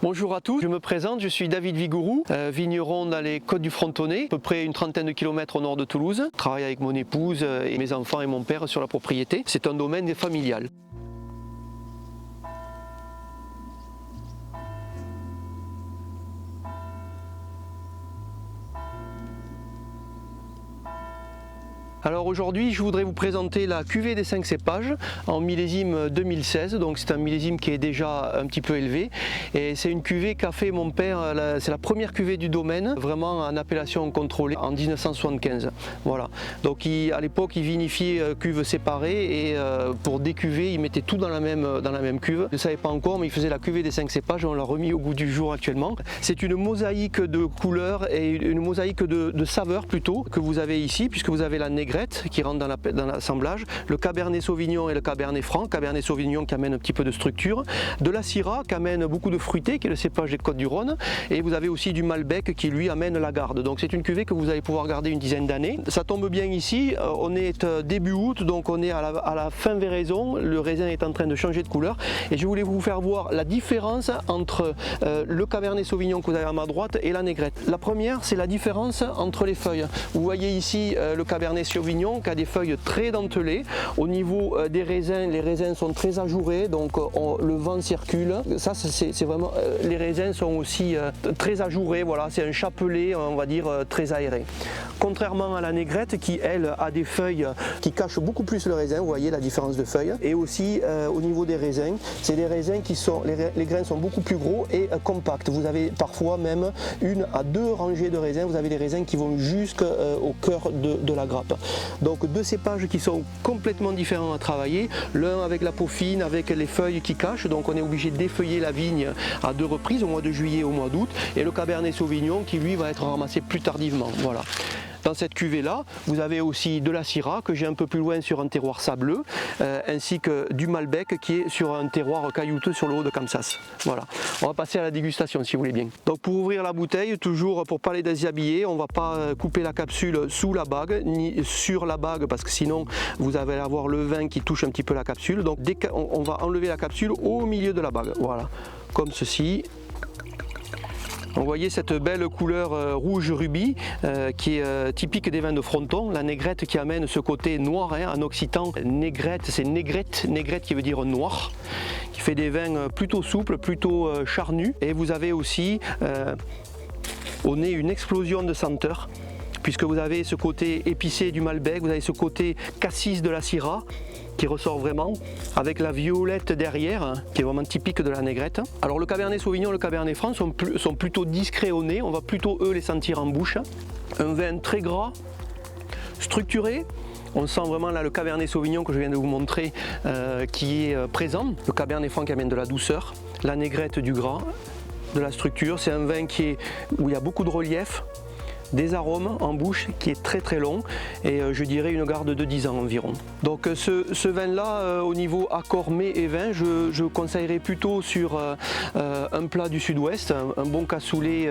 Bonjour à tous, je me présente, je suis David Vigourou, vigneron dans les Côtes du Frontonnet, à peu près une trentaine de kilomètres au nord de Toulouse. Je travaille avec mon épouse et mes enfants et mon père sur la propriété. C'est un domaine familial. Alors aujourd'hui, je voudrais vous présenter la cuvée des 5 cépages en millésime 2016. Donc c'est un millésime qui est déjà un petit peu élevé. Et c'est une cuvée qu'a fait mon père, c'est la première cuvée du domaine, vraiment en appellation contrôlée en 1975. Voilà. Donc à l'époque, il vinifiait cuves séparées et pour décuver, il mettait tout dans la même cuve. Je ne savais pas encore, mais il faisait la cuvée des 5 cépages. On l'a remis au goût du jour actuellement. C'est une mosaïque de couleurs et une mosaïque de saveurs plutôt que vous avez ici, puisque vous avez la négrette qui rentre dans l'assemblage, le Cabernet Sauvignon et le Cabernet Franc, Cabernet Sauvignon qui amène un petit peu de structure, de la Syrah qui amène beaucoup de fruité, qui est le cépage des Côtes-du-Rhône, et vous avez aussi du Malbec qui lui amène la garde. Donc c'est une cuvée que vous allez pouvoir garder une dizaine d'années. Ça tombe bien ici, on est début août, donc on est à la fin véraison, le raisin est en train de changer de couleur, et je voulais vous faire voir la différence entre le Cabernet Sauvignon que vous avez à ma droite et la négrette. La première, c'est la différence entre les feuilles. Vous voyez ici le Cabernet Sauvignon qui a des feuilles très dentelées. Au niveau des raisins, les raisins sont très ajourés, donc le vent circule. Ça, c'est vraiment, les raisins sont aussi très ajourés, voilà, c'est un chapelet, on va dire, très aéré. Contrairement à la négrette qui, elle, a des feuilles qui cachent beaucoup plus le raisin, vous voyez la différence de feuilles. Et aussi au niveau des raisins, c'est des raisins qui sont, les grains sont beaucoup plus gros et compacts. Vous avez parfois même 1 à 2 rangées de raisins, vous avez des raisins qui vont jusqu'au cœur de la grappe. Donc deux cépages qui sont complètement différents à travailler, l'un avec la peau fine, avec les feuilles qui cachent, donc on est obligé d'effeuiller la vigne à 2 reprises, au mois de juillet et au mois d'août, et le Cabernet Sauvignon qui lui va être ramassé plus tardivement. Voilà. Dans cette cuvée là, vous avez aussi de la Syrah que j'ai un peu plus loin sur un terroir sableux, ainsi que du Malbec qui est sur un terroir caillouteux sur le haut de Kamsas. Voilà. On va passer à la dégustation si vous voulez bien. Donc pour ouvrir la bouteille, toujours pour pas les déshabiller, on ne va pas couper la capsule sous la bague ni sur la bague parce que sinon vous allez avoir le vin qui touche un petit peu la capsule. Donc on va enlever la capsule au milieu de la bague. Voilà, comme ceci. Vous voyez cette belle couleur rouge rubis qui est typique des vins de Fronton, la négrette qui amène ce côté noir, hein, en occitan. Négrette, c'est négrette, négrette qui veut dire noir, qui fait des vins plutôt souples, plutôt charnus. Et vous avez aussi au nez une explosion de senteurs, puisque vous avez ce côté épicé du Malbec, vous avez ce côté cassis de la Syrah, qui ressort vraiment, avec la violette derrière, hein, qui est vraiment typique de la négrette. Alors le Cabernet Sauvignon et le Cabernet Franc sont plutôt discrets au nez, on va plutôt eux les sentir en bouche. Un vin très gras, structuré. On sent vraiment là le Cabernet Sauvignon que je viens de vous montrer qui est présent. Le Cabernet Franc qui amène de la douceur, la négrette du gras, de la structure. C'est un vin où il y a beaucoup de relief, des arômes en bouche qui est très long et je dirais une garde de 10 ans environ. Donc ce vin là au niveau accord mets et vin, je conseillerais plutôt sur un plat du sud-ouest, un bon cassoulet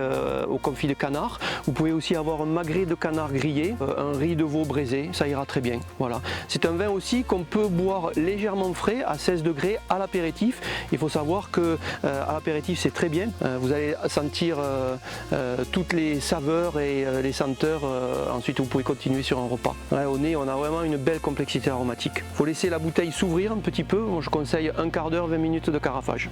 au confit de canard. Vous pouvez aussi avoir un magret de canard grillé, un riz de veau braisé, ça ira très bien. Voilà. C'est un vin aussi qu'on peut boire légèrement frais à 16 degrés à l'apéritif. Il faut savoir que à l'apéritif c'est très bien, vous allez sentir toutes les saveurs et les senteurs, ensuite vous pouvez continuer sur un repas. Ouais, au nez on a vraiment une belle complexité aromatique. Il faut laisser la bouteille s'ouvrir un petit peu, moi je conseille un quart d'heure, 20 minutes de carafage.